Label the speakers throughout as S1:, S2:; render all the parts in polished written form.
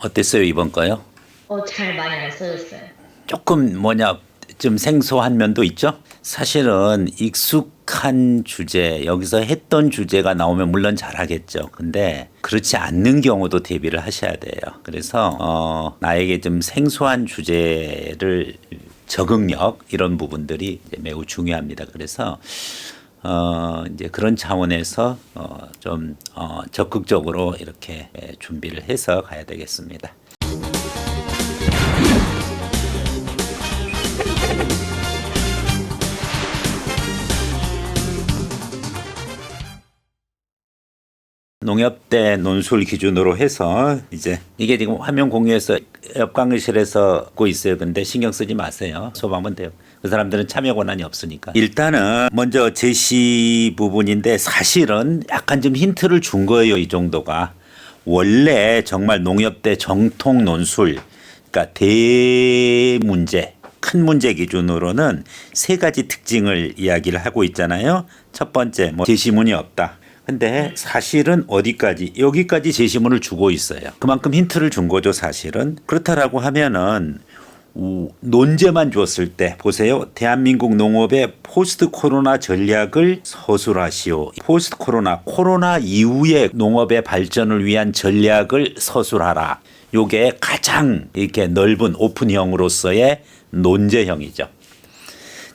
S1: 어땠어요, 이번 거요?
S2: 잘 많이 안 써졌어요.
S1: 조금 좀 생소한 면도 있죠? 사실은 익숙한 주제, 여기서 했던 주제가 나오면 물론 잘하겠죠. 근데 그렇지 않는 경우도 대비를 하셔야 돼요. 그래서 나에게 좀 생소한 주제를 적응력 이런 부분들이 이제 매우 중요합니다. 그래서 이제 그런 차원에서 좀 적극적으로 이렇게 준비를 해서 가야 되겠습니다. 농협대 논술 기준으로 해서 이제 이게 지금 화면 공유해서 옆 강의실에서 듣고 있어요. 근데 신경 쓰지 마세요. 수업하면 돼요. 그 사람들은 참여 권한이 없으니까. 일단은 먼저 제시 부분인데 사실은 약간 좀 힌트를 준 거예요. 이 정도가. 원래 정말 농협대 정통 논술, 그러니까 대문제, 큰 문제 기준으로는 세 가지 특징을 이야기를 하고 있잖아요. 첫 번째, 제시문이 없다. 근데 사실은 어디까지 여기까지 제시문을 주고 있어요. 그만큼 힌트를 준 거죠, 사실은. 그렇다라고 하면은 논제만 줬을 때 보세요. 대한민국 농업의 포스트 코로나 전략을 서술하시오. 포스트 코로나 이후의 농업의 발전을 위한 전략을 서술하라. 요게 가장 이렇게 넓은 오픈형으로서의 논제형이죠.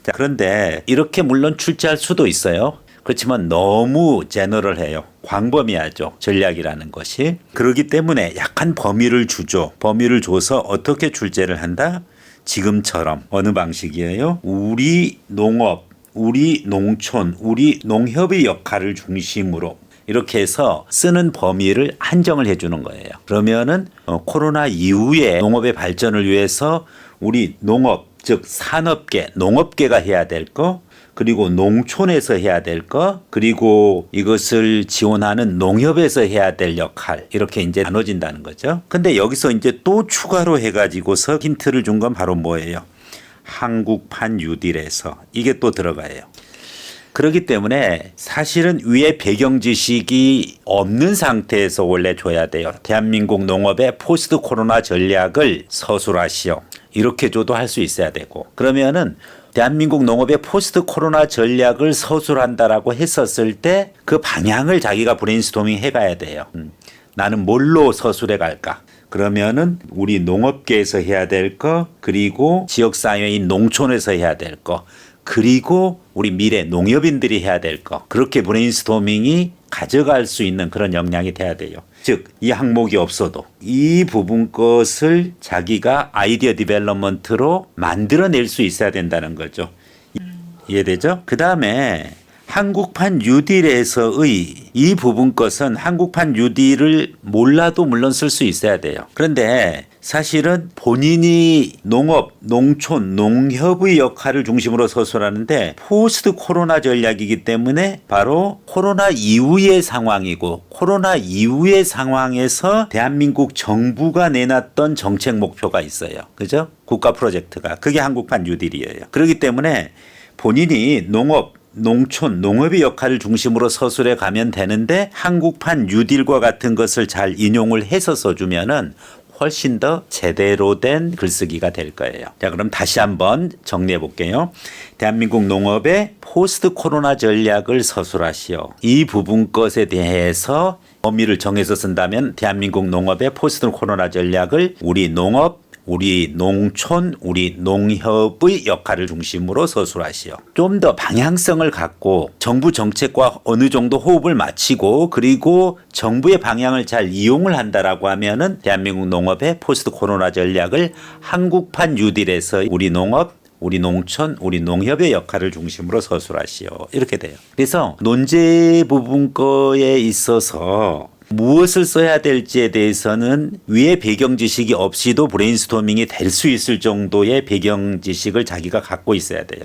S1: 자, 그런데 이렇게 물론 출제할 수도 있어요. 그렇지만 너무 제너럴해요. 광범위하죠. 전략이라는 것이. 그렇기 때문에 약간 범위를 주죠. 범위를 줘서 어떻게 출제를 한다? 지금처럼 어느 방식이에요? 우리 농업, 우리 농촌, 우리 농협의 역할을 중심으로 이렇게 해서 쓰는 범위를 한정을 해주는 거예요. 그러면은 코로나 이후에 농업의 발전을 위해서 우리 농업, 즉 산업계, 농업계가 해야 될 거, 그리고 농촌에서 해야 될 거, 그리고 이것을 지원하는 농협에서 해야 될 역할, 이렇게 이제 나눠진다는 거죠. 근데 여기서 이제 또 추가로 해가지고서 힌트를 준 건 바로 뭐예요? 한국판 뉴딜에서 이게 또 들어가요. 그렇기 때문에 사실은 위에 배경 지식이 없는 상태에서 원래 줘야 돼요. 대한민국 농업의 포스트 코로나 전략을 서술하시오. 이렇게 줘도 할 수 있어야 되고. 그러면은 대한민국 농업의 포스트 코로나 전략을 서술한다라고 했었을 때 그 방향을 자기가 브레인스토밍 해가야 돼요. 나는 뭘로 서술해 갈까? 그러면은 우리 농업계에서 해야 될 거, 그리고 지역사회인 농촌에서 해야 될 거, 그리고 우리 미래 농협인들이 해야 될 거. 그렇게 브레인스토밍이 가져갈 수 있는 그런 역량이 돼야 돼요. 즉, 이 항목이 없어도 이 부분 것을 자기가 아이디어 디벨롭먼트로 만들어낼 수 있어야 된다는 거죠. 이해되죠? 그 다음에 한국판 뉴딜에서의 이 부분 것은 한국판 뉴딜을 몰라도 물론 쓸 수 있어야 돼요. 그런데 사실은 본인이 농업, 농촌, 농협의 역할을 중심으로 서술하는데 포스트 코로나 전략이기 때문에 바로 코로나 이후의 상황이고 코로나 이후의 상황에서 대한민국 정부가 내놨던 정책 목표가 있어요. 그죠? 국가 프로젝트가. 그게 한국판 뉴딜이에요. 그렇기 때문에 본인이 농업, 농촌, 농업의 역할을 중심으로 서술해 가면 되는데 한국판 뉴딜과 같은 것을 잘 인용을 해서 써주면은 훨씬 더 제대로 된 글쓰기가 될 거예요. 자, 그럼 다시 한번 정리해 볼게요. 대한민국 농업의 포스트 코로나 전략을 서술하시오. 이 부분 것에 대해서 범위를 정해서 쓴다면 대한민국 농업의 포스트 코로나 전략을 우리 농업, 우리 농촌, 우리 농협의 역할을 중심으로 서술하시오. 좀 더 방향성을 갖고 정부 정책과 어느 정도 호흡을 맞추고 그리고 정부의 방향을 잘 이용을 한다라고 하면은 대한민국 농업의 포스트 코로나 전략을 한국판 뉴딜에서 우리 농업, 우리 농촌, 우리 농협의 역할을 중심으로 서술하시오. 이렇게 돼요. 그래서 논제 부분 거에 있어서 무엇을 써야 될지에 대해서는 위에 배경 지식이 없이도 브레인스토밍이 될 수 있을 정도의 배경 지식을 자기가 갖고 있어야 돼요.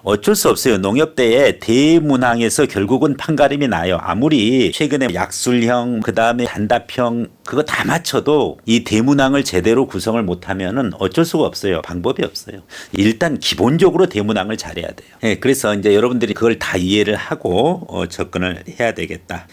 S1: 어쩔 수 없어요. 농협대의 대문항에서 결국은 판가름이 나요. 아무리 최근에 약술형, 그 다음에 단답형 그거 다 맞춰도 이 대문항을 제대로 구성을 못하면은 어쩔 수가 없어요. 방법이 없어요. 일단 기본적으로 대문항을 잘해야 돼요. 네, 그래서 이제 여러분들이 그걸 다 이해를 하고 접근을 해야 되겠다.